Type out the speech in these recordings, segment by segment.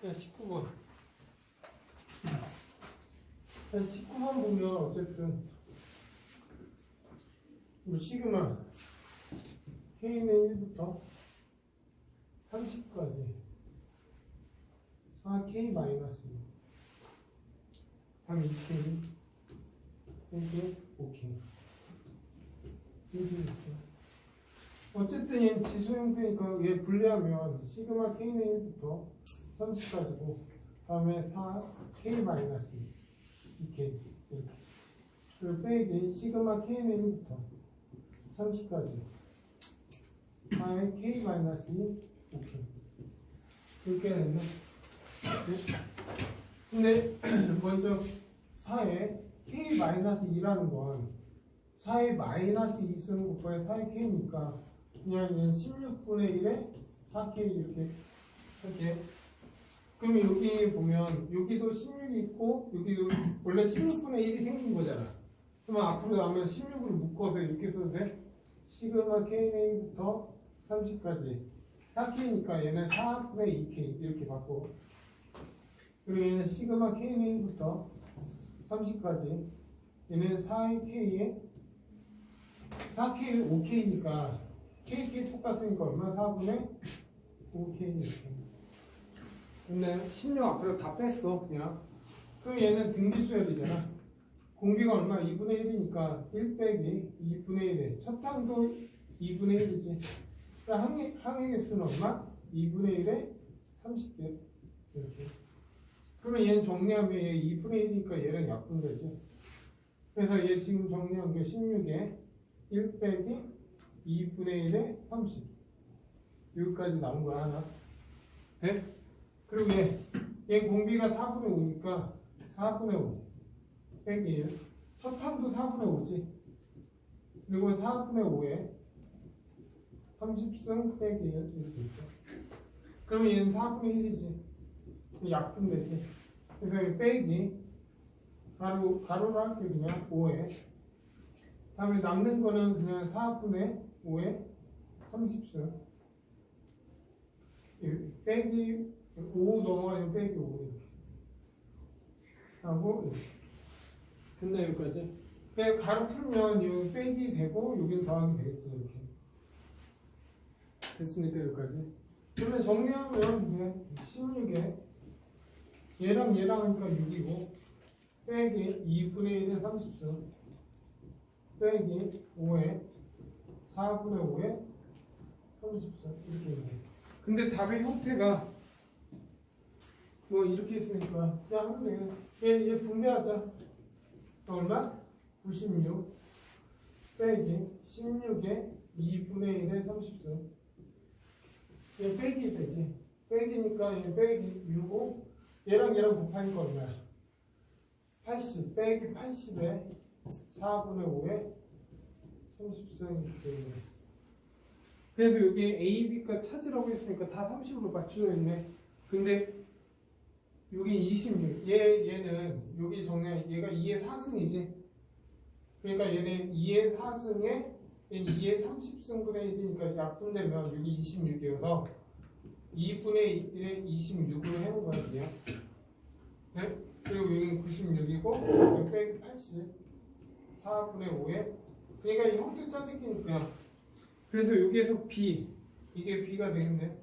자, 19번. 자, 19번 보면 어쨌든 우리 시그마 K는 1부터 30까지 4K 마이너스 다음 2K 이게 5K 이렇게 어쨌든 얘는 지수 형태니까 얘 분리하면 시그마 K는 1부터 30까지고 다음에 4K 마이너스 2K 이렇게 그리고 빼기 시그마 K는 1부터 30까지 4의 K 마이너스 5K 이렇게 됐네. 근데 먼저 4의 K 마이너스 2라는 건 4의 마이너스 2 쓰는 것보다 4의 K니까 그냥 얘는 16분의 1에 4K 이렇게 할게. 그러면 여기 보면 여기도 16이 있고 여기도 원래 16분의 1이 생긴 거잖아. 그러면 앞으로 나오면 16을 묶어서 이렇게 써도 돼? 시그마 K부터 30까지 4K니까 얘는 4분의 2K 이렇게 바꿔. 그리고 얘는 시그마 K부터 30까지 얘는 4의 K에 4K 5K니까 KK 똑같으니까 얼마? 4분의 5K 이렇게. 근데 16 앞으로 다 뺐어 그냥. 그럼 얘는 등비수열이잖아. 공비가 얼마? 2분의 1이니까 1 빼기 2분의 1에 첫 항도 2분의 1이지. 그러니까 항의 수는 얼마? 2분의 1에 30개 이렇게. 그러면 얘는 정리하면 얘 2분의 1이니까 얘는 약분되지. 그래서 얘 지금 정리한 게 16에 1 빼기 2분의 1에 30 여기까지 나온 거야 하나. 네? 그리고 얘 공비가 4분의 5니까 4분의 5 빼기 1 첫 항도 4분의 5지. 그리고 4분의 5에 30승 빼기 1 이렇게 있죠. 그러면 얘는 4분의 1이지. 약분되지. 그래서 여기 빼기 가로로 할게 그냥 5에 다음에 남는 거는 그냥 4분의 5에 30승 빼기 5 넘어가면 빼기 5 이렇게 하고 이렇게. 됐나 여기까지? 그냥 가로 풀면 여기 빼기 되고 여기는 더하기 되겠지 이렇게. 됐습니까 여기까지? 그러면 정리하면 그냥 16에 얘랑 하니까 6이고 빼기 2분의 1에 30승 빼기 5에 4분의 5에 30승 이렇게 있네. 근데 답의 형태가 뭐 이렇게 있으니까 그냥 하면 되겠네. 얘 분배하자. 얼마? 96 빼기 16에 2분의 1에 30승 얘 빼기 되지. 빼기니까 얘 빼기 6고 얘랑 곱하니까 얼마야? 80 빼기 80에 4분의 5에 30승 이렇게 되네. 그래서 여기 A, B가 찾으라고 했으니까 다 30으로 맞춰져 있네. 근데 여기 26 얘는 여기 정리해. 얘가 2의 4승이지. 그러니까 얘는 2의 4승에 얘는 2의 30승분의 1이니까 약분되면 여기 26이어서 2분의 1에 26으로 해놓은 거야 그냥. 네? 그리고 여기는 96이고 여기 빼기 80 4분의 5에 그러니까 이 형태 짜증기니까. 그래서 여기에서 B 이게 B가 되겠네.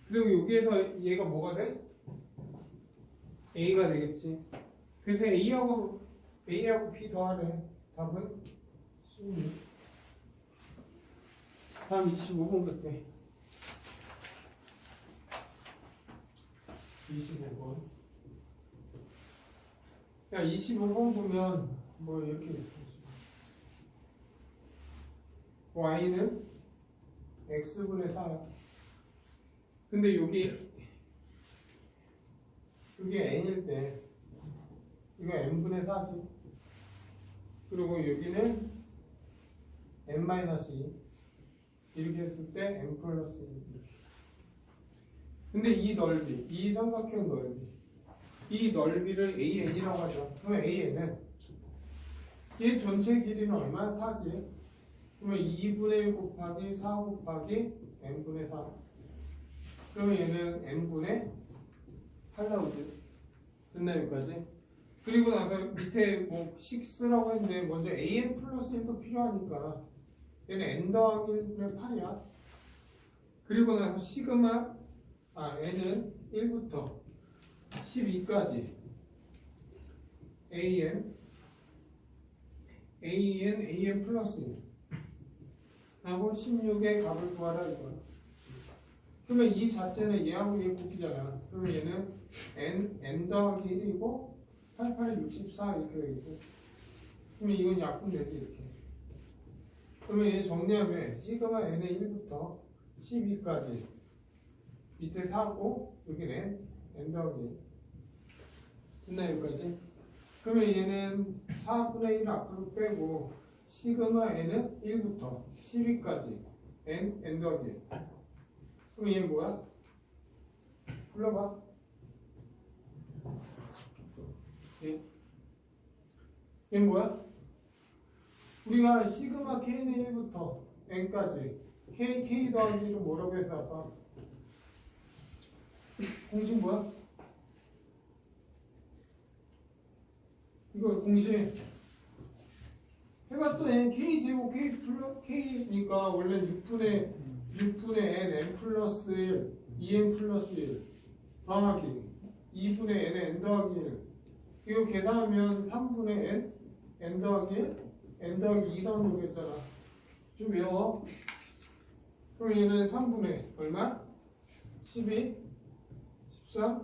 그리고 여기에서 얘가 뭐가 돼? A가 되겠지. 그래서 A하고 B 더하래. 답은 16. 다음 25번 볼게. 25번. 야, 25번 보면 뭐 이렇게 있어. Y는 X분의 4야. 근데 여기 N일 때 이거 N분의 4지. 그리고 여기는 N-2 이렇게 했을 때 N 플러스 2 이렇게. 근데 이 넓이, 이 삼각형 넓이 이 넓이를 AN이라고 하죠. 그러면 AN은 얘 전체 길이는 얼마? 4지. 그러면 2분의 1 곱하기 4 곱하기 N분의 4 그러면 얘는 n분의 8 나오지. 됐나 여기까지? 그리고 나서 밑에 뭐 6라고 했는데 먼저 an 플러스 1도 필요하니까 얘는 n 더하기 1분의 8이야. 그리고 나서 시그마 n은 1부터 12까지 an 플러스 1 하고 16의 값을 구하라 이거야. 그러면 이 자체는 얘하고 얘 곱이잖아. 그러면 얘는 n 더하기 1이고 88, 64 이렇게 되겠지. 그러면 이건 약분되지 이렇게. 그러면 얘 정리하면 시그마 n의 1부터 12까지 밑에 4고 여기는 n 더하기 1. 됐나 여기까지? 그러면 얘는 4분의 1 앞으로 빼고 시그마 n은 1부터 12까지 n 더하기 1. 그럼 얘는 뭐야? 불러봐. 얘는 뭐야? 우리가 시그마 k는 1부터 n까지 k 더하기 1은 뭐라고 했어 아까? 공식 뭐야? 이거 공식 해봤더니 k제곱 k 플러스 k니까 원래 6분의 n 플러스 1 2n 플러스 1 더하기 2분의 n 더하기 1 이거 계산하면 3분의 n 더하기 1 n 더하기 2 나오는 거겠잖아. 좀 외워. 그럼 얘는 3분의 얼마? 12 13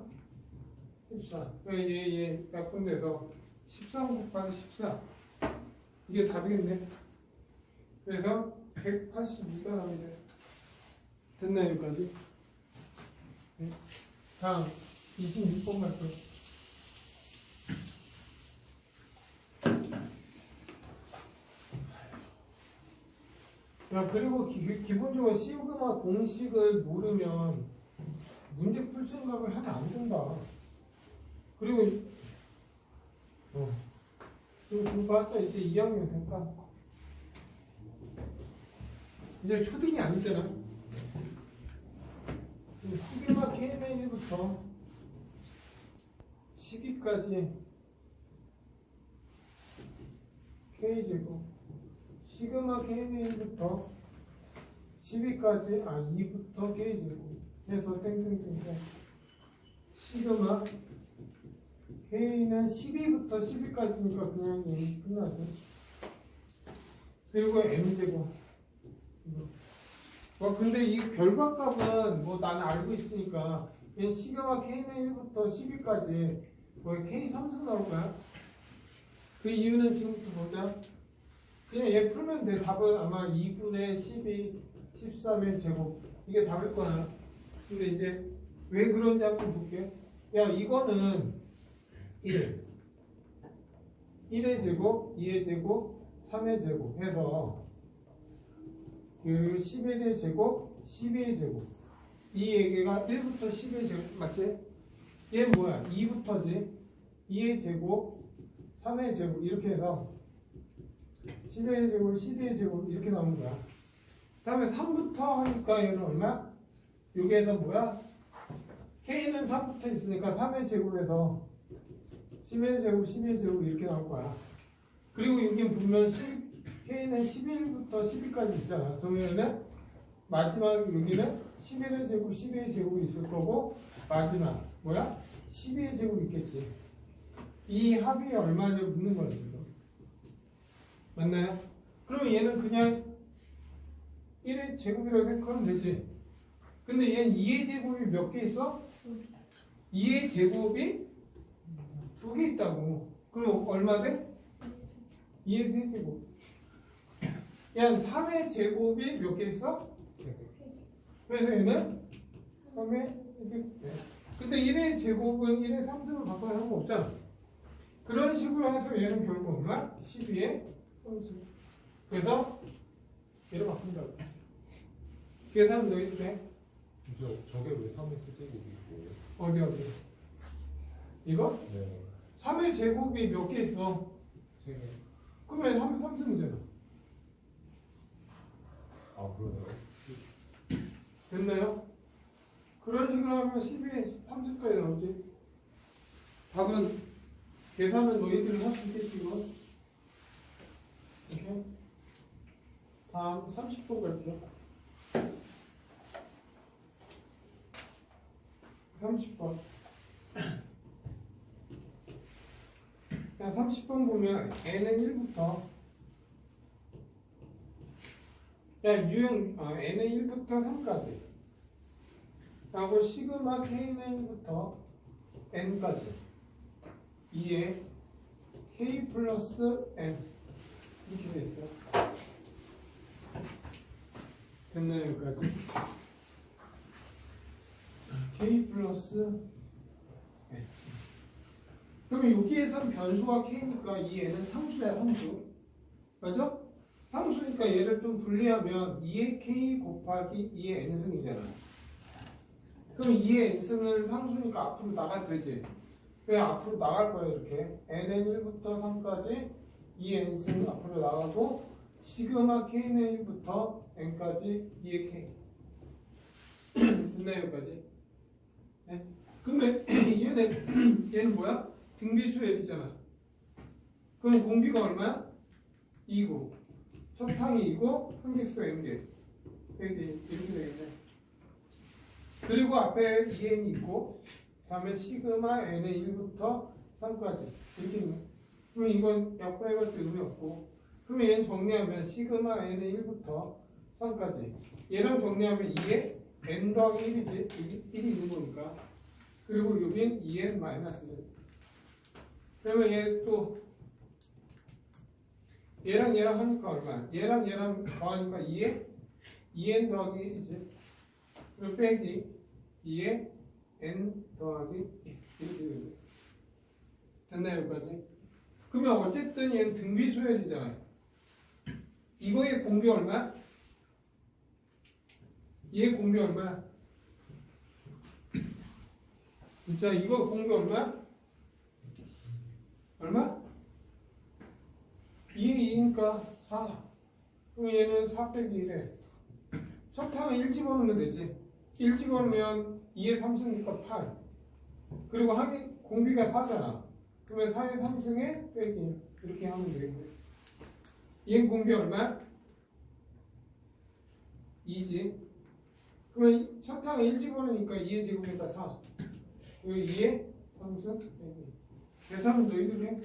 14 얘 약분돼서 13 곱하기 14 이게 답이겠네. 그래서 182가 나옵니다. 됐나 여기까지? 네. 다음 26번 말씀. 야 그리고 기본적으로 시그마 공식을 모르면 문제 풀 생각을 하면 안 된다. 그리고 그거 봤자 이제 2학년 될까? 이제 초등이 아니잖아. 시그마 k는 1부터 12까지 k제곱 시그마 k는 1부터 12까지 2부터 k제곱 해서 땡땡땡땡 시그마 k는 12부터 12까지니까 그냥 얘 끝나죠. 그리고 m제곱 근데 이 결과값은 뭐 나는 알고 있으니까 얘 시그마 k는 1부터 12까지 거의 k 3승 나올 거야. 그 이유는 지금부터 보자. 그냥 얘 풀면 돼. 답은 아마 2분의 12, 13의 제곱 이게 답일 거야. 근데 이제 왜 그런지 한번 볼게. 야 이거는 1 1의 제곱, 2의 제곱, 3의 제곱 해서 그 11의 제곱, 12의 제곱 이 얘기가 1부터 10의 제곱 맞지? 얘는 뭐야? 2부터지 2의 제곱, 3의 제곱 이렇게 해서 11의 제곱, 12의 제곱 이렇게 나오는 거야. 그 다음에 3부터 하니까 얘는 얼마? 여기에서 뭐야? K는 3부터 있으니까 3의 제곱에서 10의 제곱, 12의 제곱 이렇게 나올 거야. 그리고 여기 보면 K는 11부터 12까지 있잖아. 그러면은 마지막 여기는 11의 제곱, 12의 제곱이 있을 거고 마지막 뭐야? 12의 제곱이 있겠지. 이 합이 얼마냐 묻는 거야 지금. 맞나요? 그러면 얘는 그냥 1의 제곱이라고 생각하면 되지. 근데 얘는 2의 제곱이 몇 개 있어? 2의 제곱이 2개 있다고. 그럼 얼마 돼? 2의 세제곱. 얘는 3의 제곱이 몇 개 있어? 그래서 얘는 3의 세제곱. 근데 1의 제곱은 1의 3승을 바꿔서 상관없잖아. 그런 식으로 해서 얘는 결국 얼마? 12의 3승. 그래서 얘를 바꾼다고. 계산 너희도 돼? 저게 왜 3의 세제곱이고? 어디? 이거? 네. 3의 제곱이 몇 개 있어? 3개. 그러면 3의 3승이잖아. 아, 그러네요. 됐나요? 그런 식으로 하면 12에 30까지 나오지. 답은 계산은 너희들이 할 수 있겠지 이거. 이렇게. 다음 30번 갈게요. 30번. 그냥 30번 보면 n은 1부터 n은 1부터 3까지 하고 시그마 k는 1부터 n까지 2에 k 플러스 n 이렇게 돼 있어요. 됐나요 여기까지? k 플러스 n. 그러면 여기에선 변수가 k니까 이 n은 상수야 상수. 맞죠? 상수니까 얘를 좀 분리하면 2의 k 곱하기 2의 n승이잖아. 그럼 2의 n승은 상수니까 앞으로 나가도 되지. 그래 앞으로 나갈 거야 이렇게. n은 1부터 3까지 2의 n승 앞으로 나가고 시그마 k는 1부터 n까지 2의 k. 됐나요 여기까지? 네? 그러면 얘는 뭐야? 등비수열이잖아. 그럼 공비가 얼마야? 2고 첩탕이 2고 한개수가 n개. 이렇게 되겠네. 그리고 앞에 2n이 있고 다음에 시그마 n의 1부터 3까지 이렇게 있네. 그러면 이건 약분해봤자 의미 없고, 그러면 얘는 정리하면 시그마 n의 1부터 3까지 얘랑 정리하면 2에 n 더하기 1이지. 여기 1이 있는 거니까. 그리고 여긴 2n 마이너스 1. 그러면 얘 또 얘랑 하니까 얼마야? 얘랑 더하니까 2에 2n 더하기 1이지. 그리고 빼기 2에 n 더하기 1 이렇게 되죠. 됐나요 여기까지? 그러면 어쨌든 얘는 등비수열이잖아요. 이거의 공비 얼마야? 얘 공비 얼마야? 진짜 이거 공비 얼마야? 얼마? 2에 2니까 4. 그럼 얘는 4 빼기 1에 첩탕을 1 집어넣으면 되지. 1 집어넣으면 2에 3승이니까 8. 그리고 공비가 4잖아. 그러면 4에 3승에 빼기 1. 이렇게 하면 되겠네. 얘는 공비 얼마야? 2지. 그러면 첩탕에 1 집어넣으니까 2의 제곱이니까 4. 그리고 2에 3승 빼기 1. 계산은 너희들이 해.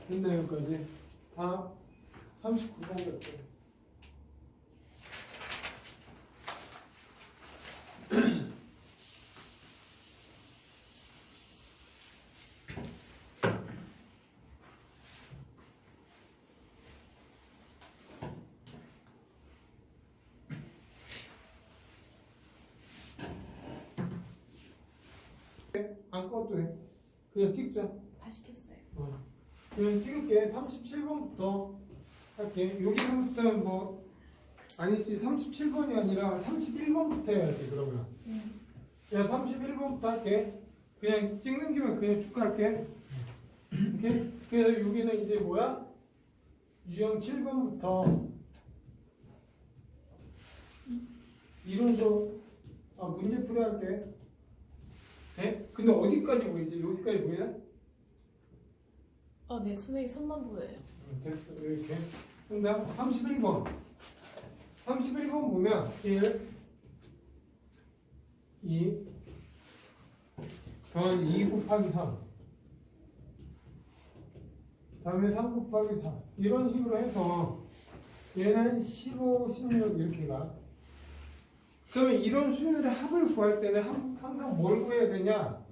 됐나요 여기까지? 다 39번이었어요. 안 꺼도 돼. 그냥 찍자. 다시 켰어요. 그냥 찍을게. 37번부터 할게. 여기서부터 뭐 아니지 37번이 아니라 31번부터 해야지 그러면. 야 31번부터 할게. 그냥 찍는 김에 그냥 쭉 갈게. 이렇게. 그래서 여기는 이제 뭐야? 유형 7번부터 이론도 문제풀이 할게. 네? 근데 어디까지 보이지? 여기까지 보이나? 네, 선생님 손만 보여요. 됐어. 이렇게. 그다음 31번. 31번 보면 1, 2 더하기 2 곱하기 3 다음에 3 곱하기 4 이런 식으로 해서 얘는 15, 16 이렇게 가. 그러면 이런 수열의 합을 구할 때는 항상 뭘 구해야 되냐?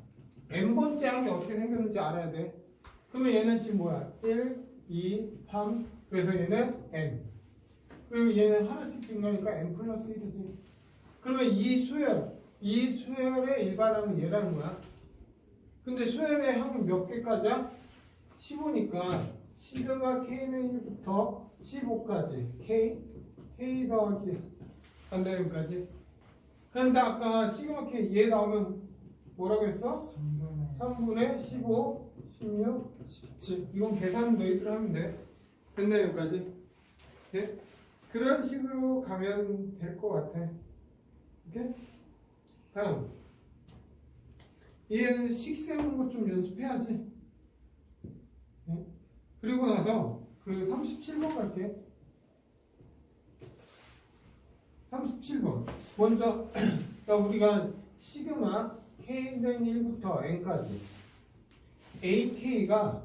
n번째 항이 어떻게 생겼는지 알아야 돼. 그러면 얘는 지금 뭐야? 1, 2, 3 그래서 얘는 n 그리고 얘는 하나씩 증가하니까 n 플러스 1이지. 그러면 이 수열의 일반항은 얘라는 거야. 근데 수열의 항은 몇 개까지야? 15니까 시그마 k는 1부터 15까지 k 더하기 간다는까지. 그런데 아까 시그마 k 얘 나오면 뭐라고 했어? 3분의 15, 16, 17. 이건 계산 너희들 하면 돼. 됐네 여기까지. 네? 그런 식으로 가면 될 것 같아. 오케이? 다음 얘는 식 세우는 것 좀 연습해야지. 네? 그리고 나서 그 37번 갈게. 37번 먼저 그러니까 우리가 시그마 k는 1부터 n까지 ak가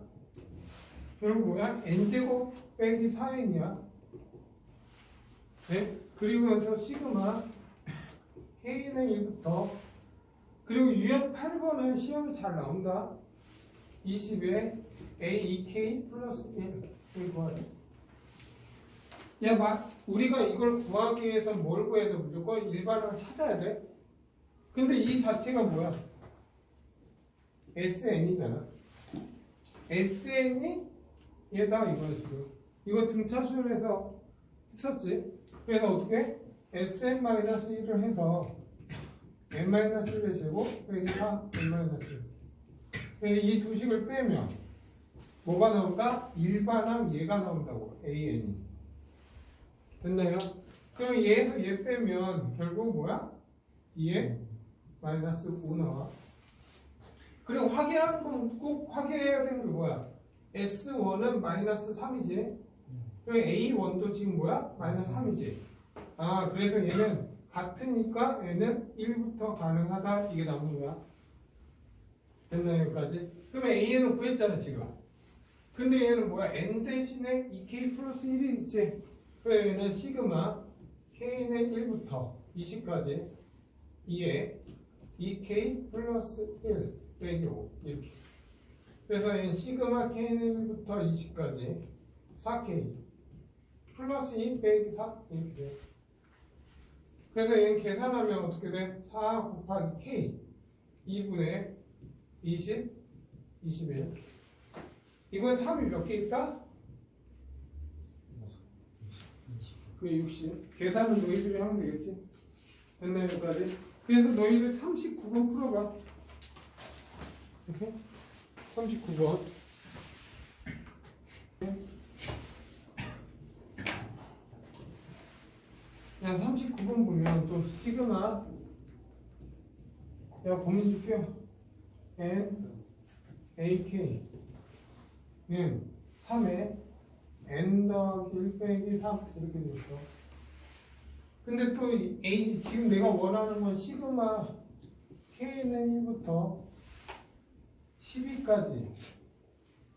결국 뭐야? n제곱 빼기 4n이야. 네? 그리고 나서 시그마 k는 1부터 그리고 유형 8번은 시험이 잘 나온다. 20에 aek 플러스 1을 구하래. 야, 우리가 이걸 구하기 위해서 뭘 구해야 돼? 무조건 일반항 찾아야 돼. 근데 이 자체가 뭐야? SN이잖아. SN이 얘다 이거야 지금. 이거 등차수열해서 했었지. 그래서 어떻게? SN-1을 해서 n-1의 제곱 빼기 4 n-1. 이 두 식을 빼면 뭐가 나온다? 일반항 얘가 나온다고. AN이. 됐나요? 그럼 얘에서 얘 빼면 결국 뭐야? 2에 마이너스 5 나와. 그리고 확인하는 건 꼭 확인해야 되는 게 뭐야? S1은 마이너스 3이지. 그리고 A1도 지금 뭐야? 마이너스 3이지. 아, 그래서 얘는 같으니까 얘는 1부터 가능하다. 이게 나오는 거야. 됐나요? 여기까지? 그러면 A는 구했잖아, 지금. 근데 얘는 뭐야? N 대신에 2K 플러스 1이 있지. 그래, 얘는 시그마 K는 1부터 20까지 2에 2K 플러스 1 빼기 5 이렇게. 그래서 얘는 시그마 K는 1부터 20까지 4K 플러스 2 빼기 4 이렇게 돼. 그래서 얘는 계산하면 어떻게 돼? 4 곱하기 K 2분의 20, 21. 이건 3이 몇 개 있다? 그게 60. 계산은 너희들이 하면 되겠지? 됐나요? 여기까지? 그래서 너희들 39번 풀어봐. 이렇게? 39번. 야, 39번 보면 또 시그마. 야, 범위 줄게요. N, AK. 는 3에 n 더하기 1 빼기 3 이렇게 돼 있어. 근데 또 A 지금 내가 원하는 건 시그마 K는 1부터 12까지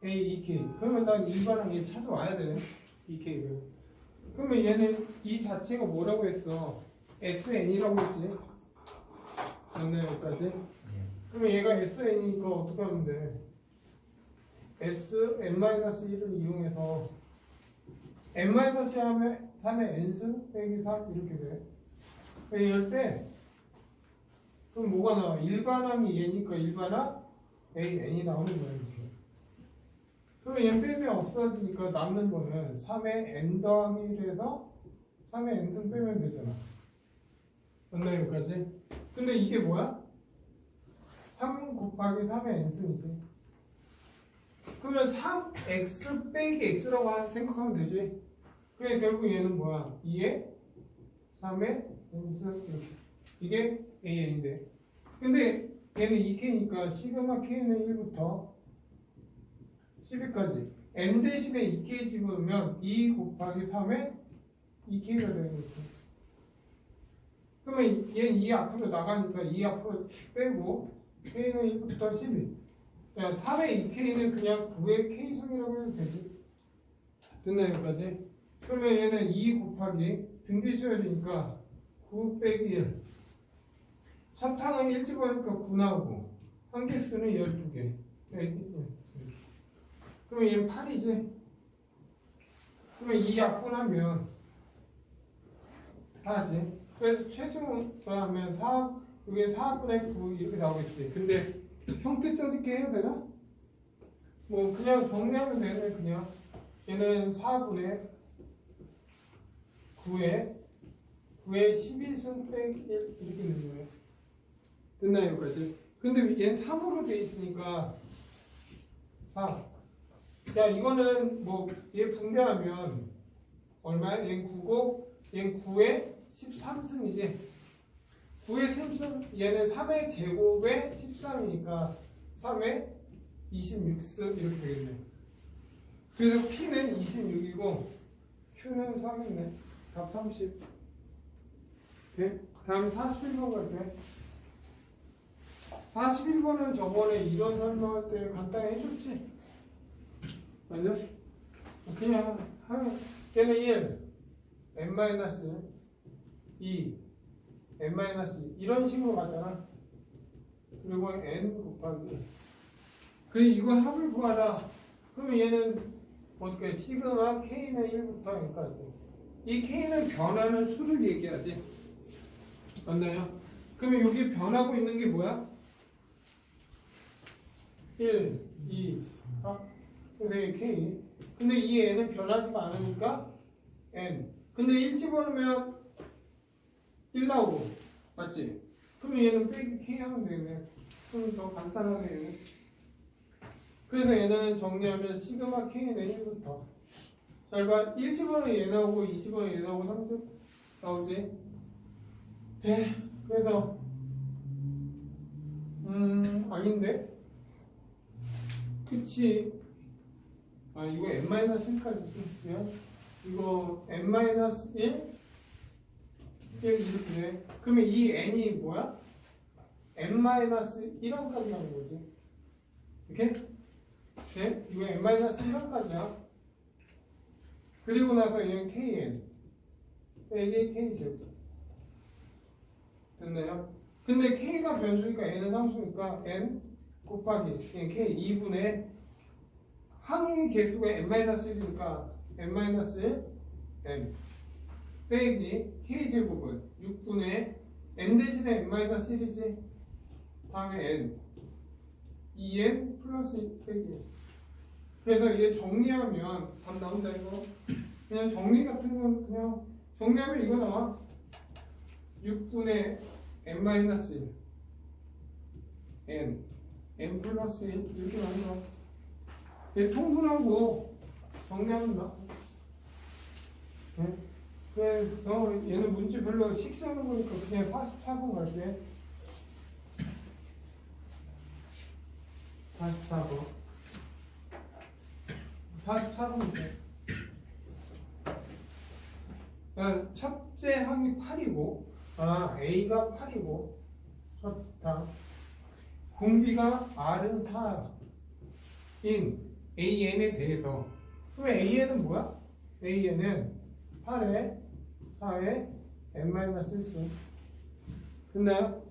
A, 2K. 그러면 난 일반항 얘 찾아와야 돼. 2K를. 그러면 얘는 이 자체가 뭐라고 했어? SN이라고 했지. 맞나요? 여기까지? 그러면 얘가 SN이니까 어떻게 하면 돼? Sn-1을 이용해서 n-3의 n승 빼기 3 이렇게 돼. 얘를 빼. 그럼 뭐가 나와? 일반항이 얘니까 일반항 AN이 나오는 거야. 이렇게. 그러면 얘 빼면 없어지니까 남는 거는 3의 n 더하기 1에서 3의 n승 빼면 되잖아. 맞나요? 여기까지? 근데 이게 뭐야? 3 곱하기 3의 n승이지. 그러면 3x 빼기 x라고 생각하면 되지. 그래 결국 얘는 뭐야? 2에 3의 n승 이렇게. 이게 AN인데. 근데 얘는 2K니까 시그마 K는 1부터 12까지 n 대신에 2K 집으면 2 곱하기 3에 2K가 되는 거지. 그러면 얘는 2 앞으로 나가니까 2 앞으로 빼고 K는 1부터 12. 야, 3의 2K는 그냥 9의 K승이라고 해도 되지. 됐나요? 여기까지? 그러면 얘는 2 곱하기 등비수열이니까 9 빼기 1. 사탕은 1 집어니까 9 나오고 한개수는 12개. 그러면 얘는 8이지. 그러면 2 약분하면 4지. 그래서 최종으로 하면 4, 여기에 4분의 9 이렇게 나오겠지. 근데 형태적이게 해야 되나? 뭐 그냥 정리하면 되네. 그냥 얘는 4분의 9에 11승 빼기 1 이렇게 되는 거예요. 됐나요? 여기까지? 근데 얘는 3으로 돼 있으니까 4. 야, 이거는 뭐 얘 분배하면 얼마야? 얘는 9고 얘는 9에 13승이지. 9의 셈수 얘는 3의 제곱에 13이니까 3의 26스 이렇게 되겠네. 그래서 P는 26이고 Q는 3이네. 답 30. 네? 다음 41번 갈게. 41번은 저번에 이론 설명할 때 간단히 해줬지? 맞아? 그냥 하면 걔는 1, n-1, 2, n-2 이런 식으로 가잖아. 그리고 n 곱하기 그리고 이거 합을 구하라. 그러면 얘는 어떻게 시그마 k는 1부터 n까지 이 k는 변하는 수를 얘기하지. 맞나요? 그러면 여기 변하고 있는 게 뭐야? 1, 2, 4 근데 k 근데 이 n은 변하지가 않으니까 n 근데 1 집어넣으면 1 나오고 맞지? 그러면 얘는 빼기 k 하면 되겠네. 그럼 더 간단하네 얘는. 그래서 얘는 정리하면 시그마 k는 1부터 잘 봐. 1 집어넣으면 얘 나오고 2 집어넣으면 얘 나오고 3 집 나오지. 네. 그래서 아닌데? 그치. 아 이거 n-1까지지. 이거 n-1 1 이렇게 돼. 그러면 이 n이 뭐야? n-1까지 가는 거지. 이렇게? 네? 이거 n-1까지야. 그리고 나서 얘는 kn. 이게 k제곱. 됐나요? 근데 k가 변수니까 n은 상수니까 n 곱하기 k 2분의 항의 개수가 n-1이니까 n-1 n 빼기 k제곱은 6분의 n 대신에 n-1이지. 다음에 n 2n 플러스 빼기. 그래서 이게 정리하면 답 나온다 이거. 그냥 정리 같은 건 그냥 정리하면 이거 나와. 6분의 n-1 n 플러스 1 이렇게 나온다. 얘 통분하고 정리하면 나. 네? 그래서 얘는 문제 별로 식사하는 거니까 그냥 44번 갈게. 44번. 44번인데. 첫째 항이 8이고, A가 8이고, 좋다. 공비가 R은 4인 AN에 대해서. 그럼 AN은 뭐야? AN은 8에 4에 n-1승. 됐나요?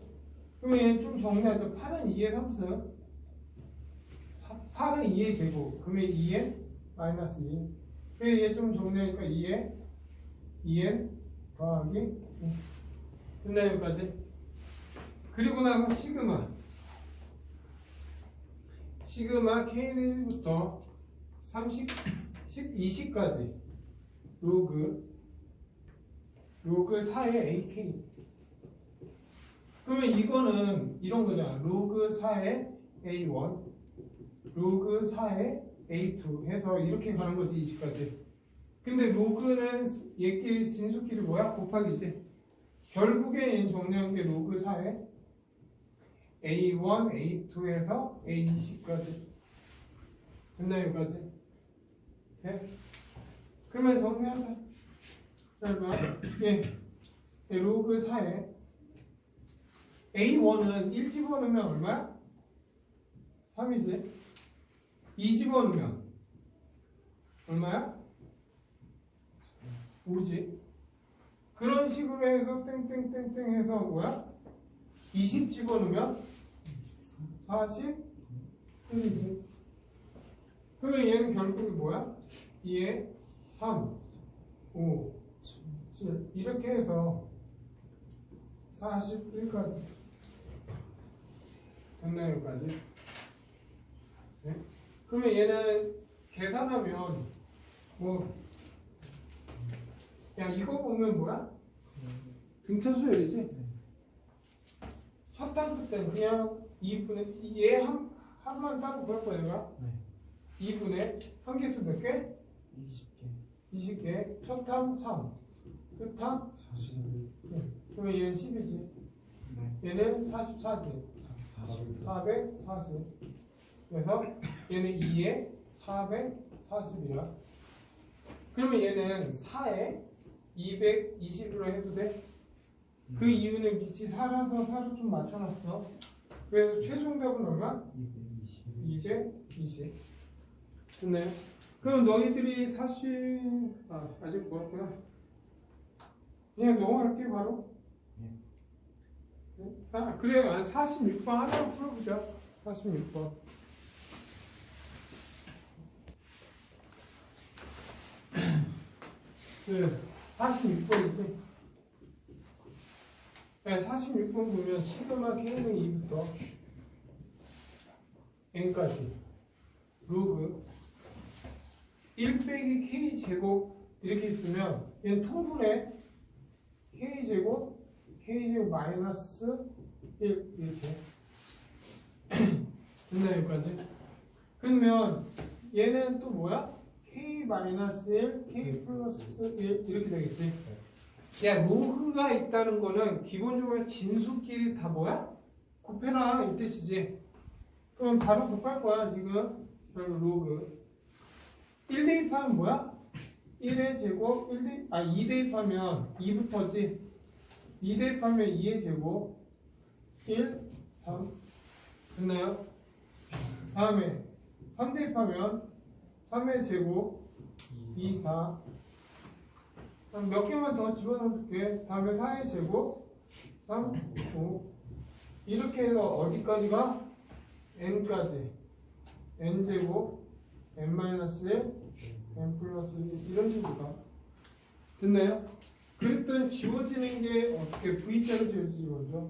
그러면 얘는 좀 정리하죠. 8은 2의 3승. 4는 2의 제곱. 그러면 2의 마이너스 2. 그래서 얘 좀 정리하니까 2의 2n 더하기 됐나요? 여기까지? 그리고 나서 시그마 k는 1부터 30, 10, 20까지 로그 4의 ak. 그러면 이거는 이런 거잖아. 로그 4의 a1 로그 4의 a2 해서 이렇게 가는 거지. 20까지. 근데 로그는 얘끼리 진수끼리 뭐야? 곱하기지. 결국에 얘는 정리한 게 로그 4의 a1, a2에서 a20까지. 됐나요? 여기까지? 네? 그러면 정리하자. 잘 봐. 예, 로그 4에 a1은 1 집어넣으면 얼마야? 3이지. 2 집어넣으면 얼마야? 5지. 그런 식으로 해서 땡땡땡땡 해서 뭐야? 20 집어넣으면 40 1이지. 그러면 얘는 결국이 뭐야? 2에 3 5 7 이렇게 해서 41까지. 됐나요? 여기까지? 네? 그러면 얘는 계산하면 뭐 그냥 이거 보면 뭐야? 등차 수열이지? 첫 단수 때는 그냥 2분의 얘 한만 따로 구할 거야 내가? 네. 2분의 한 개수 몇 개? 20개. 20개. 첫 탐 3 끝탐 40. 그러면 얘는 10이지. 얘는 44지. 440. 그래서 얘는 2에 440이야. 그러면 얘는 4에 220으로 해도 돼? 그 이유는 밑이 4라서 4로 좀 맞춰놨어. 그래서 최종 답은 얼마? 220. 됐나요? 그럼 너희들이 사실 아직 멀었구나. 그냥 넘어갈게 바로. 그래 46번 하나로 풀어보자. 46번. 네, 46번이지. 네, 46번 보면 시그마 K는 2부터 N까지 로그 1 빼기 K 제곱 이렇게 있으면 얘는 통분해 K 제곱 마이너스 1 이렇게 됐나 여기까지? 그러면 얘는 또 뭐야? K 마이너스 1, K 플러스 1 이렇게 되겠지? 야 로그가 있다는 거는 기본적으로 진수끼리 다 뭐야? 곱해라 이 뜻이지. 그럼 바로 곱할 거야 지금. 로그 1 대입하면 뭐야? 1의 제곱 2 대입하면 2부터지. 2 대입하면 2의 제곱 1, 3 됐나요? 다음에 3 대입하면 3의 제곱 2, 4 몇 개만 더 집어넣어줄게. 다음에 4의 제곱 3, 5 이렇게 해서 어디까지가? n까지 n제곱 n-1 n 플러스 1 이런 식으로 가. 됐나요? 그랬더니 지워지는 게 어떻게 V자로 지워지지 먼저?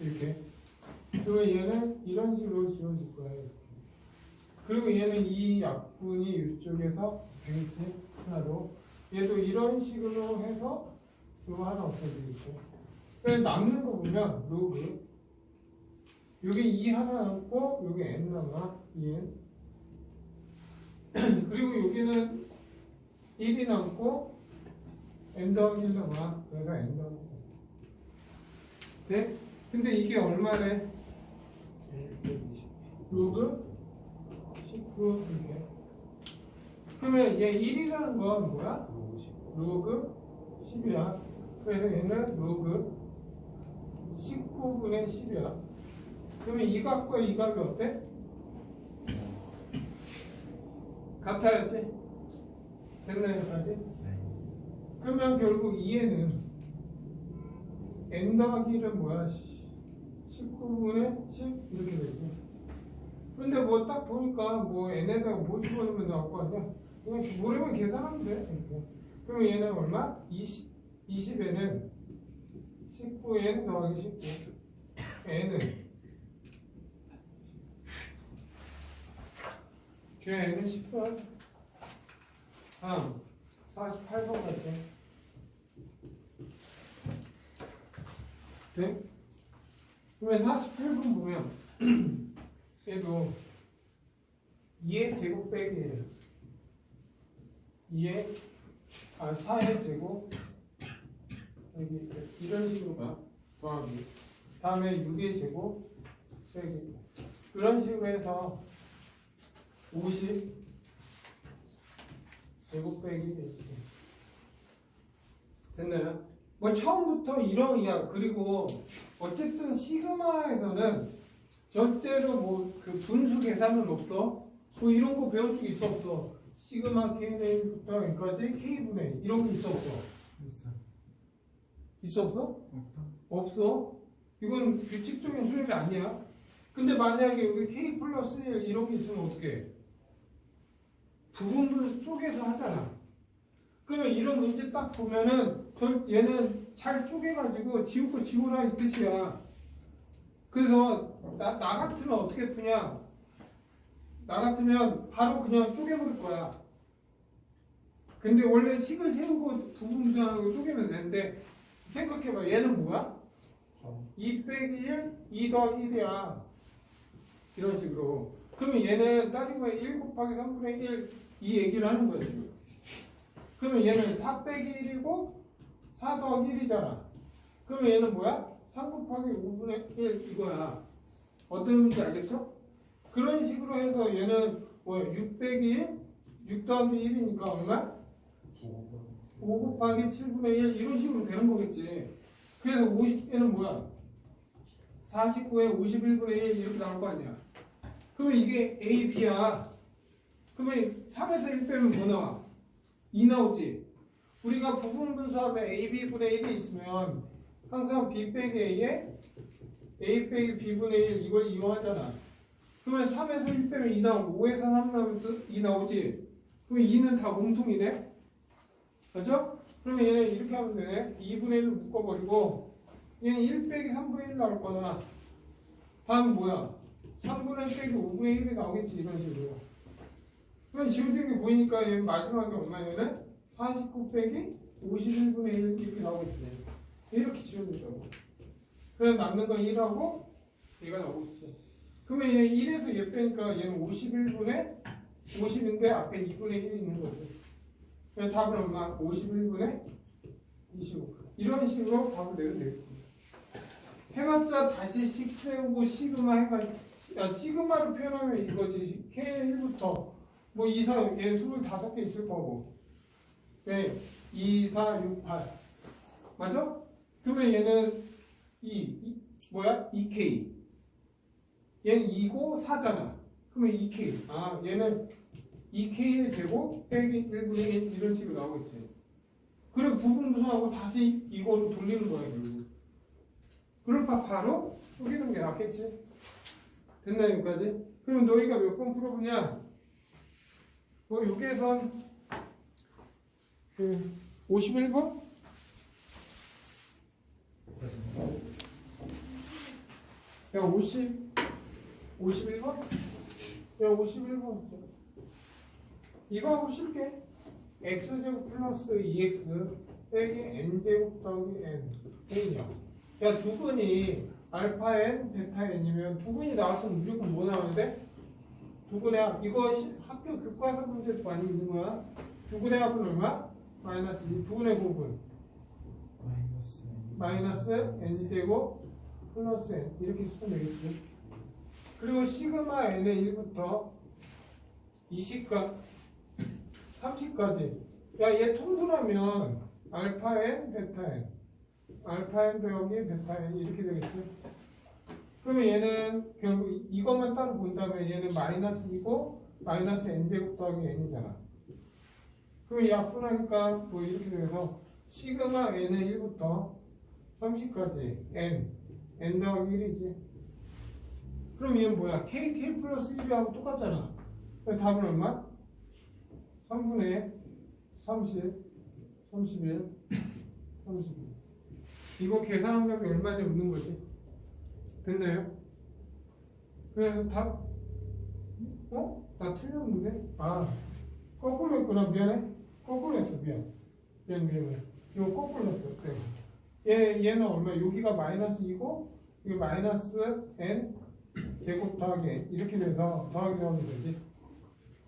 이렇게. 그러면 얘는 이런 식으로 지워질 거야. 이렇게. 그리고 얘는 이 약분이 이쪽에서 되겠지. 하나로. 얘도 이런 식으로 해서 이거 하나 없어지겠죠. 그래서 남는 거 보면 로그 여기 2 하나 남고 여기 n 남아 2n 그리고 여기는 1이 남고 n 더하기 1 남아. 그래서 n 더하기 1 네? 근데 이게 얼마래? 로그 19 이렇게. 그러면 얘 1이라는 건 뭐야? 로그 10이야. 그래서 얘는 로그 19분의 10이야. 그러면 이 값과 이 값이 어때? 같아야지. 됐나요? 여기까지? 그러면 결국 2에는 n 더하기 1은 뭐야? 19분의 10 이렇게 되지. 근데 뭐 딱 보니까 뭐 n에다가 뭐 집어넣으면 나올 거 아니야? 그냥 모르면 계산하면 돼. 이렇게. 그러면 얘는 얼마? 20에는 19n 더하기 19 n은 n은 10번 다음 48번 갈게. 네? 그러면 48번 보면 얘도 2의 제곱 빼기예요. 4의 제곱 여기 이런 식으로 가. 더하기 다음에 6의 제곱 빼기 이런 식으로 해서 50 제곱 빼기 이렇게 됐나요? 뭐 처음부터 이런 이야. 그리고 어쨌든 시그마에서는 절대로 뭐 그 분수 계산은 없어. 뭐 이런 거 배울 적 있어 없어? 시그마 K는 1부터 N까지 K분의 이런 게 있어 없어? 있어 없어? 없어. 이건 규칙적인 수열이 아니야. 근데 만약에 여기 K 플러스 1 이런 게 있으면 어떻게 해? 부분을 쪼개서 하잖아. 그러면 이런 문제 딱 보면은 얘는 잘 쪼개가지고 지울 거 지우라 이 뜻이야. 그래서 나 같으면 어떻게 푸냐? 나 같으면 바로 그냥 쪼개버릴 거야. 근데 원래 식을 세우고 부분상으로 쪼개면 되는데 생각해봐. 얘는 뭐야? 2 빼기 1, 2 더하기 1이야. 이런 식으로. 그러면 얘는 따지고 1 곱하기 3분의 1 이 얘기를 하는 거야 지금. 그러면 얘는 4 빼기 1이고 4 더하기 1이잖아. 그러면 얘는 뭐야? 3 곱하기 5분의 1 이거야. 어떤 의미인지 알겠어? 그런 식으로 해서 얘는 뭐야? 6 빼기 1? 6 더하기 1이니까 얼마? 5 곱하기 7분의 1 이런 식으로 되는 거겠지. 그래서 50얘는 뭐야? 49에 51분의 1 이렇게 나올 거 아니야. 그러면 이게 A, B야. 그러면 3에서 1 빼면 뭐 나와? 2 나오지. 우리가 부분분수하면 A, B분의 1이 있으면 항상 B 빼기 A에 A 빼기 B분의 1 이걸 이용하잖아. 그러면 3에서 1 빼면 2 나오고 5에서 3 나오면 2 나오지. 그럼 2는 다 공통이네. 그렇죠? 그러면 얘는 이렇게 하면 되네. 2분의 1을 묶어버리고 얘는 1 빼기 3분의 1 나올 거다. 다음 뭐야? 3분의 1 빼기 5분의 1이 나오겠지. 이런 식으로. 그럼 지워진 게 보이니까 얘는 마지막에 얼마냐면 49 빼기 51분의 1 이렇게 나오겠지. 이렇게 지워진다고. 그럼 남는 건 1하고 얘가 나오겠지. 그러면 얘 1에서 얘 빼니까 얘는 51분의 50인데 앞에 2분의 1이 있는 거지. 그래서 답은 얼마? 51분의 25. 이런 식으로 답을 내면 되겠지. 해봤자 다시 식 세우고 시그마 해가지고 야 시그마로 표현하면 이거지. K1부터 뭐 2, 4, 얘 25개 있을 거고. 네, 2, 4, 6, 8 맞아? 그러면 얘는 뭐야? 2K 얘는 2고 4잖아. 그러면 2K 얘는 2K의 제곱 빼기 1분의 1 이런 식으로 나오겠지. 그리고 부분분수하고 다시 이거로 돌리는 거야 결국. 그러니까 바로 쪼개는 게 낫겠지. 됐나 여기까지? 그럼 너희가 몇 번 풀어보냐? 뭐 여기에선 51번? 야 51번? 야 51번 이거하고 쉽게 x제곱 플러스 2x 빼기 n제곱 더하기 n이야. 야 두근이 알파 n, 베타 n이면 두근이 나왔으면 무조건 뭐 나와야 돼? 두근의 합. 이거 학교 교과서 문제도 많이 있는 거야. 두근의 합은 얼마? 마이너스 2. 두근의 곱은 마이너스 n제곱 플러스 n 이렇게 쓰면 되겠지. 그리고 시그마 n의 1부터 20까 30까지. 야 얘 통분하면 알파 n, 베타 n 알파 n 더하기 베타 n 이렇게 되겠지. 그러면 얘는 결국 이것만 따로 본다면 얘는 마이너스 2고 마이너스 n제곱 더하기 n이잖아. 그러면 약분하니까 뭐 이렇게 돼서 시그마 n의 1부터 30까지 n 더하기 1이지. 그럼 얘는 뭐야? k 플러스 1하고 똑같잖아. 그럼 답은 얼마? 3분의 30, 31, 32. 이거 계산한 값이 얼마인지 묻는 거지. 됐나요? 그래서 답, 나 틀렸는데? 거꾸로 했구나. 미안해. 거꾸로 했어. 미안. 이거 거꾸로 했어. 그래. 얘는 얼마? 여기가 마이너스 2고, 이게 마이너스 n 제곱 더하기 n. 이렇게 돼서 더하기 되지.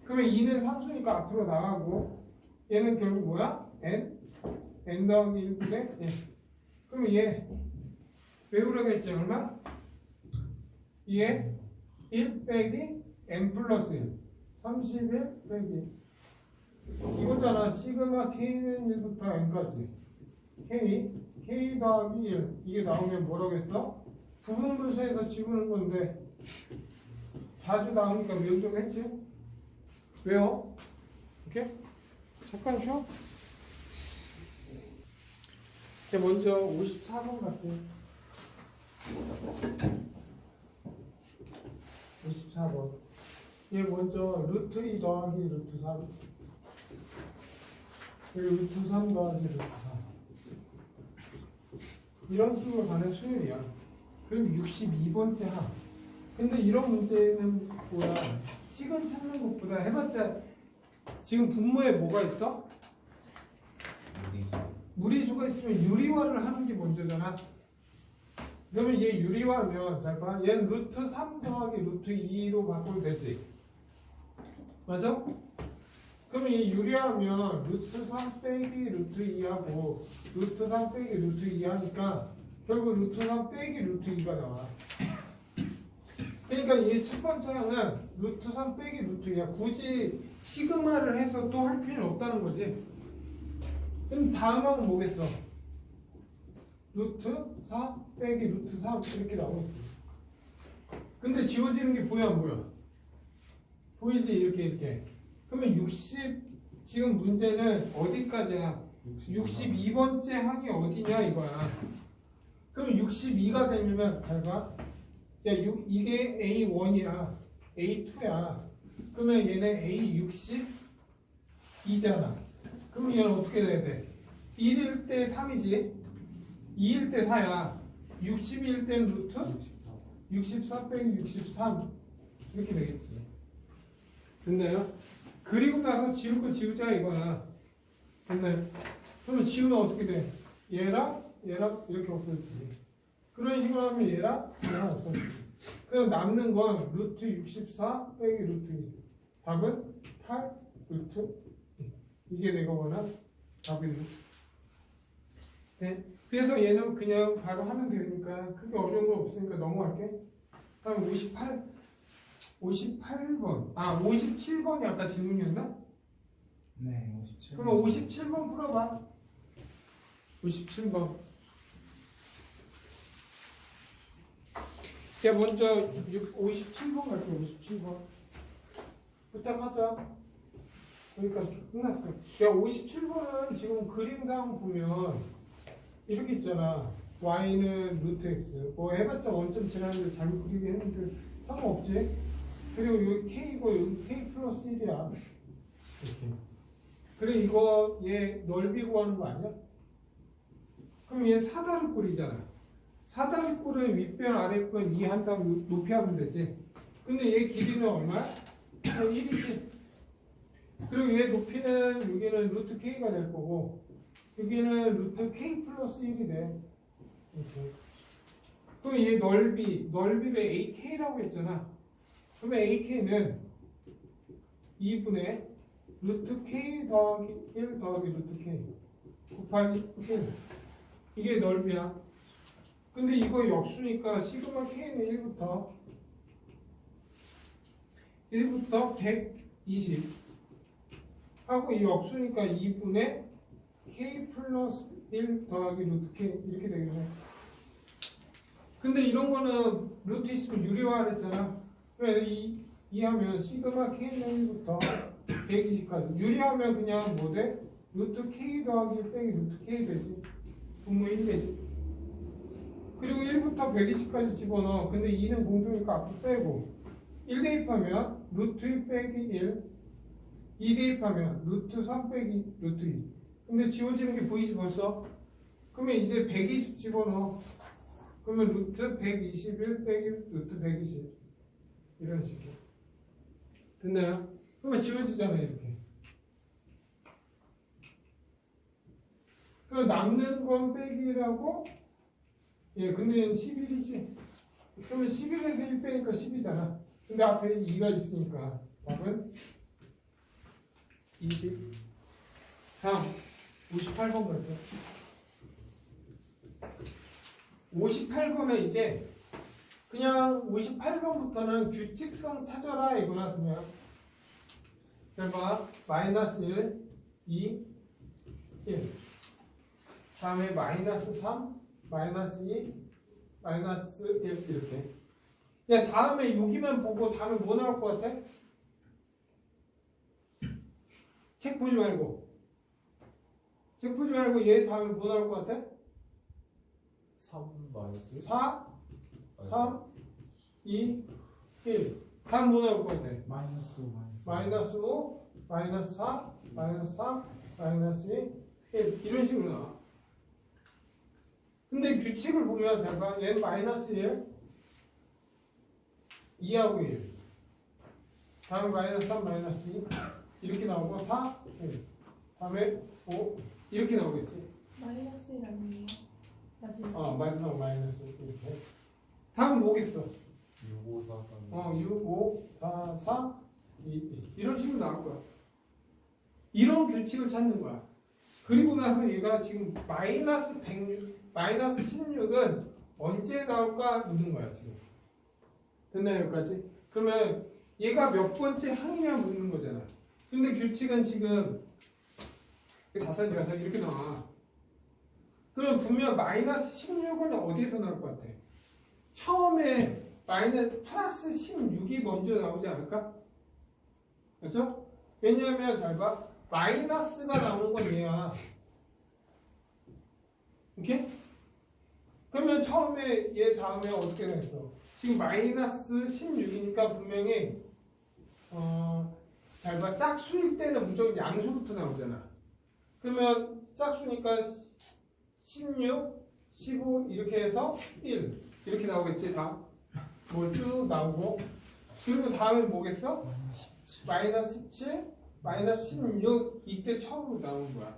그러면 2는 상수니까 앞으로 나가고, 얘는 결국 뭐야? n 더하기 1분의 n. 그럼 얘, 외우라고 했지, 얼마? 얘 1 빼기 n 플러스 1. 31 빼기. 이거잖아. 시그마 k는 1부터 n까지. k 더하기 1. 이게 나오면 뭐라고 했어? 부분분수에서 지우는 건데, 자주 나오니까 외우 좀 했지? 왜요? 이렇게? 잠깐 쉬어. 이제 먼저 54번 갈게요. 54번. 얘 먼저 루트 2 더하기 루트 3. 그리고 루트 3 더하기 루트 4. 이런 식으로 가는 수열이야. 그리고 62번째 항. 근데 이런 문제는 뭐야? 식을 찾는 것보다 해봤자 지금 분모에 뭐가 있어? 무리수가 있으면 유리화를 하는 게 먼저잖아. 그러면 얘 유리화하면 잘 봐. 얘는 루트 3 더하기 루트 2로 바꾸면 되지. 맞아? 그러면 얘 유리화하면 루트 3 빼기 루트 2하고 루트 3 빼기 루트 2 하니까 결국 루트 3 빼기 루트 2가 나와. 그러니까 이 첫 번째 항은 루트 3 빼기 루트 2야. 굳이 시그마를 해서 또 할 필요는 없다는 거지. 그럼 다음 항은 뭐겠어? 루트 4 빼기 루트 3 이렇게 나오겠지. 근데 지워지는 게 보여 안 보여? 보이지? 이렇게. 그러면 60 지금 문제는 어디까지야? 62번째 항이 어디냐 이거야. 그럼 62가 되면 잘 봐. 야, 이게 A1이야. A2야. 그러면 얘는 A62잖아. 그러면 얘는 어떻게 돼야 돼? 1일 때 3이지. 2일 때 4야. 62일 때는 루트 64 빼기 63 이렇게 되겠지. 됐나요? 그리고 나서 지울 거 지우자 이거야. 됐나요? 그러면 지우면 어떻게 돼? 얘랑 이렇게 없어지지. 그런 식으로 하면 얘랑 없어지지. 그럼 남는 건 루트 64 빼기 루트 2. 답은 8 루트 2. 이게 내가 원한 답입니다. 네. 그래서 얘는 그냥 바로 하면 되니까 크게 어려운 거 없으니까 넘어갈게. 다음 58번. 아, 57번이 아까 질문이었나? 네, 57. 그럼 57번 풀어봐. 57번. 야, 먼저 57번 갈게, 57번. 부탁하자. 그러니까 끝났어. 야, 57번은 지금 그림상 보면 이렇게 있잖아. y는 루트 x. 뭐 해봤자 원점 지나는데 잘못 그리게 했는데 상관없지. 그리고 여기 k고 여기 k 플러스 1이야. 이렇게. 그래 이거 얘 넓이 구하는 거 아니야? 그럼 얘 사다리꼴이잖아. 사다리꼴은 윗변 아랫변 2 한 다음 높이 하면 되지. 근데 얘 길이는 얼마야? 1이지. 그리고 얘 높이는 여기는 루트 k가 될 거고 여기는 루트 k 플러스 1이 돼. 이렇게. 그럼 얘 넓이를 ak라고 했잖아. 그러면 ak는 2분의 루트 k 더하기 1 더하기 루트 k 곱하기 1. 이게 넓이야. 근데 이거 역수니까 시그마 k는 1부터 120 하고 이 역수니까 2분의 k 플러스 1 더하기 루트 k 이렇게 되겠네. 근데 이런 거는 루트 있으면 유리화 했잖아. 그래서 이 하면 시그마 k는 1부터 120까지 유리하면 그냥 뭐 돼? 루트 k 더하기 1 빼기 루트 k 되지. 분모 1 되지. 그리고 1부터 120까지 집어넣어. 근데 2는 공통이니까 앞으로 빼고 1 대입하면 루트 1 빼기 1 2 대입하면 루트 3 빼기 루트 2. 근데 지워지는 게 보이지 벌써? 그러면 이제 120 집어넣어. 그러면 루트 121 빼기 루트 120 이런 식이야. 됐나요? 그러면 지워지잖아요 이렇게. 그럼 남는 건 빼기라고. 예, 근데 얘는 11이지. 그러면 11에서 1 빼니까 10이잖아. 근데 앞에 2가 있으니까 답은 23. 58번 갈게요. 58번에 이제 그냥 58번부터는 규칙성 찾아라 이거나 그냥. 잘 봐. 마이너스 1, 2, 1. 다음에 마이너스 3, 마이너스 2, 마이너스 1 이렇게. 야, 다음에 여기만 보고 다음에 뭐 나올 것 같아? 책 보지 말고. 책 보지 말고 얘 다음에 뭐 나올 것 같아? 3 마이너스 4, 3, 2, 1. 다음 뭐 나올 것 같아? 마이너스 5 마이너스 5, 마이너스 4, 마이너스 3, 마이너스 2, 1. 이런 식으로 나와. 근데 규칙을 보면 잠깐 얘 마이너스 1, 2하고 1. 다음에 마이너스 3, 마이너스 2 이렇게 나오고 4, 1. 다음에 5 이렇게 나오겠지. 마이너스 1 아니에요? 마지막. 마이너스 이렇게. 다음 뭐겠어? 6, 5, 4, 3 6, 5, 4, 3, 2, 1. 이런 식으로 나올 거야. 이런 규칙을 찾는 거야. 그리고 나서 얘가 지금 마이너스 106 마이너스 16은 언제 나올까 묻는 거야 지금. 됐나요 여기까지? 그러면 얘가 몇 번째 항이냐 묻는 거잖아. 근데 규칙은 지금 5, 6 이렇게 나와. 그럼 분명 마이너스 16은 어디에서 나올 것 같아? 처음에 플러스 16이 먼저 나오지 않을까? 그렇죠? 왜냐하면 잘 봐. 마이너스가 나오는 건 얘야. 오케이? 그러면 처음에 얘 다음에 어떻게 됐어? 지금 마이너스 16이니까 분명히 잘 봐. 짝수일 때는 무조건 양수부터 나오잖아. 그러면 짝수니까 16, 15 이렇게 해서 1 이렇게 나오겠지 다. 뭐 쭉 나오고 그리고 다음에 뭐겠어? 마이너스 17, 마이너스 16 이때 처음으로 나오는 거야.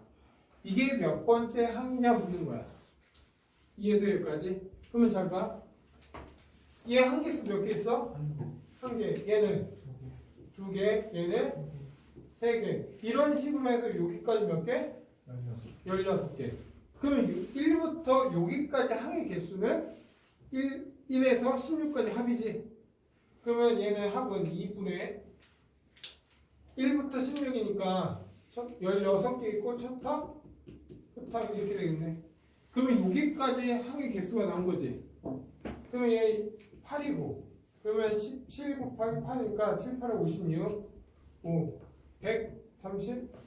이게 몇 번째 항이냐 묻는 거야. 이해돼 여기까지? 그러면 잘 봐. 얘 한 개수 몇 개 있어? 한 개. 얘는 두 개. 얘는 세 개. 이런 식으로 해서 여기까지 몇 개? 16개. 그러면 1부터 여기까지 항의 개수는 1에서 16까지 합이지. 그러면 얘는 합은 2분의 1부터 16이니까 16개 있고 첫합 이렇게 되겠네. 그러면 여기까지 항의 개수가 나온 거지. 그러면 얘 8이고 그러면 17 곱하기 8이니까 7, 8에 56 5, 136.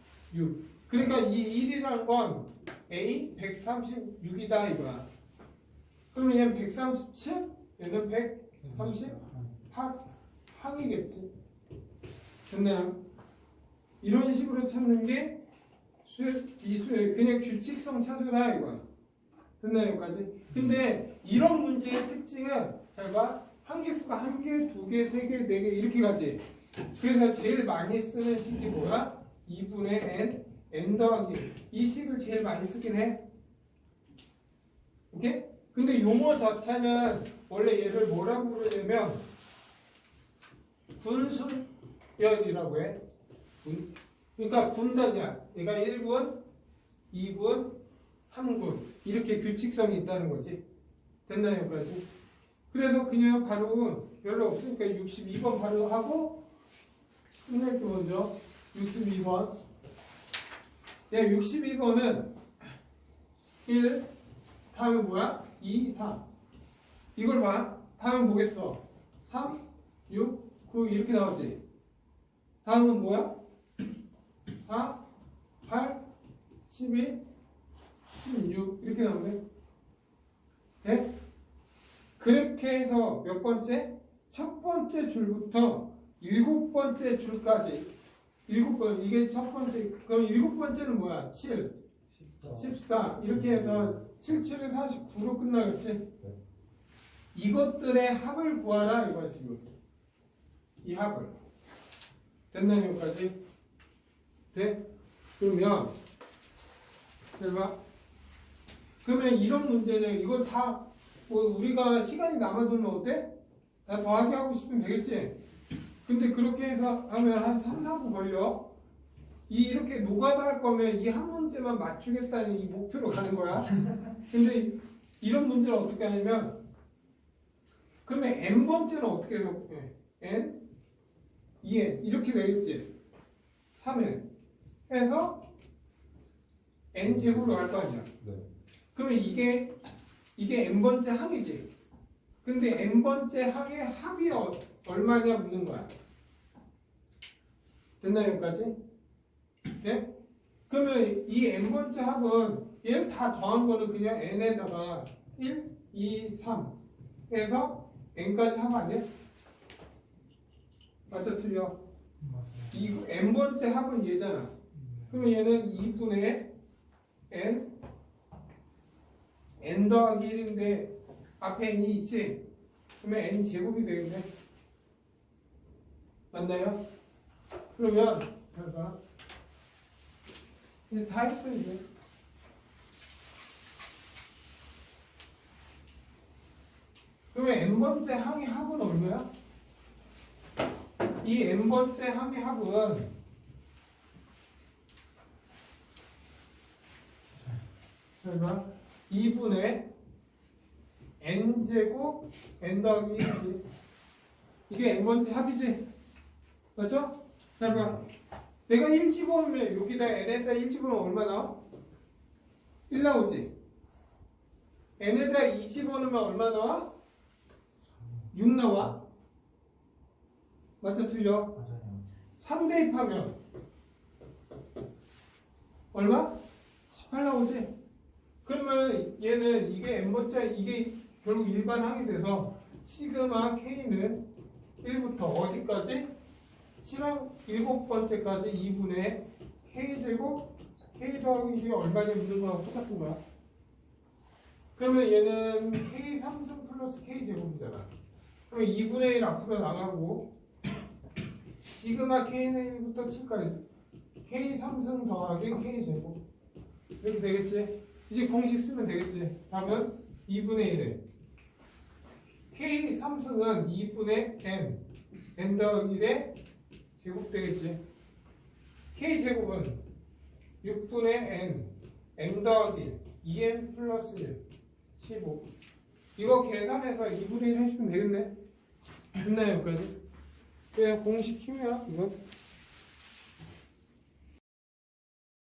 그러니까 이 1이라는 건 A 136이다 이거야. 그러면 얘는 137, 얘는 138 항이겠지. 됐나요? 이런 식으로 찾는 게 이수의 그냥 규칙성 찾으라 이거야. 됐나요 여기까지? 근데 이런 문제의 특징은 잘 봐. 항계수가 1개, 2개, 3개, 4개 이렇게 가지. 그래서 제일 많이 쓰는 식이 뭐야? 2분의 n 더하기 이 식을 제일 많이 쓰긴 해. 오케이? 근데 용어 자체는 원래 얘를 뭐라고 부르냐면 군순열이라고 해. 그러니까 군단이야. 얘가 1군, 2군, 3군 이렇게 규칙성이 있다는 거지. 됐나요 여기까지? 그래서 그냥 바로 별로 없으니까 62번 바로 하고 끝낼게 먼저 62번. 네, 62번은 1 다음에 뭐야? 2, 4 이걸 봐. 다음은 뭐겠어? 3, 6, 9 이렇게 나오지. 다음은 뭐야? 4, 8, 12, 16 이렇게 나오네. 네? 그렇게 해서 몇 번째? 첫 번째 줄부터 7번째 줄까지 7번 이게 첫 번째. 그럼 7번째는 뭐야? 7, 14 이렇게 해서 7, 7에 49로 끝나겠지? 이것들의 합을 구하라 이거야 지금. 이 합을. 됐나요 여기까지? 네? 그러면 봐. 그러면 이런 문제는 이걸 다 뭐 우리가 시간이 남아두면 어때? 다 더하기 하고 싶으면 되겠지? 근데 그렇게 해서 하면 한 3, 4분 걸려. 이렇게 노가다 할 거면 이 한 문제만 맞추겠다는 이 목표로 가는 거야. 근데 이런 문제를 어떻게 하냐면 그러면 n번째는 어떻게 해석해? n, 2n 이렇게 되겠지? 3n 해서 n제곱으로 갈 거 아니야. 네. 그러면 이게 n번째 항이지. 근데 n번째 항의 합이 얼마냐 묻는 거야. 됐나요 여기까지? 네? 그러면 이 n번째 합은 얘를 다 더한 거는 그냥 n에다가 1, 2, 3 해서 n까지 합 아니야? 맞죠? 틀려? 맞아요. 이 n번째 합은 얘잖아. 그러면 얘는 2분의 n 더하기 1인데 앞에 n이 있지? 그러면 n 제곱이 되겠네. 맞나요? 그러면 봐. 이제 다 했어 이제. 그러면 n번째 항의 합은 얼마야? 이 n번째 항의 합은 잘 봐. 2분의 n제곱 n 더하기 1이지. 이게 n번째 합이지? 맞죠? 잘 봐. 내가 1 집어넣으면 여기다 n에다 1 집어넣으면 얼마 나와? 1 나오지? n에다 2 집어넣으면 얼마 나와? 6 나와? 맞죠? 틀려? 맞아요. 3 대입하면 얼마? 18 나오지? 그러면 얘는 이게 n번째 이게 결국 일반항이 돼서 시그마 k는 1부터 어디까지? 7번째까지 2분의 k제곱 k 더하기 1이 얼마냐 묻는 거하고 똑같은 거야. 그러면 얘는 k 3승 플러스 k 제곱이잖아. 그러면 2분의 1 앞으로 나가고 시그마 k는 1부터 7까지 k 3승 더하기 k 제곱 이렇게 되겠지? 이제 공식 쓰면 되겠지? 답은 2분의 1에 k 3승은 2분의 n 더하기 1에 제곱 되겠지? k 제곱은 6분의 n 더하기 2n 플러스 1 15 이거 계산해서 2분의 1 해주면 되겠네? 됐나요 여기까지? 그냥 공식 키면 이거